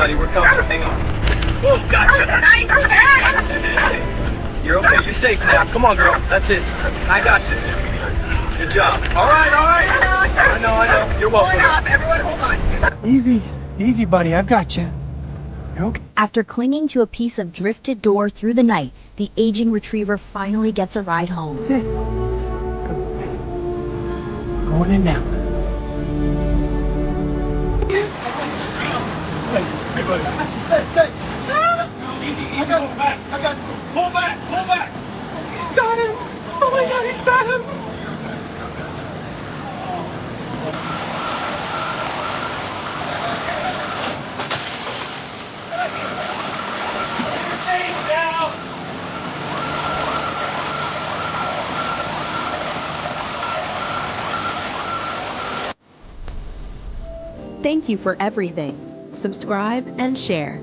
buddy. We're coming. Hang on. Whoa, gotcha. Nice catch. You're okay. You're safe now. Come on, girl. That's it. I got you. Good job. All right, all right. I know. You're welcome. Hold up, everyone, hold on. Easy, buddy. I've got you. You're okay. After clinging to a piece of drifted door through the night, the aging retriever finally gets a ride home. That's it. Good boy. Going in now. Hey, buddy. Stay. Easy. Pull back. Pull back. He's got him. Oh my God, he's got him. Thank you for everything. Subscribe and share.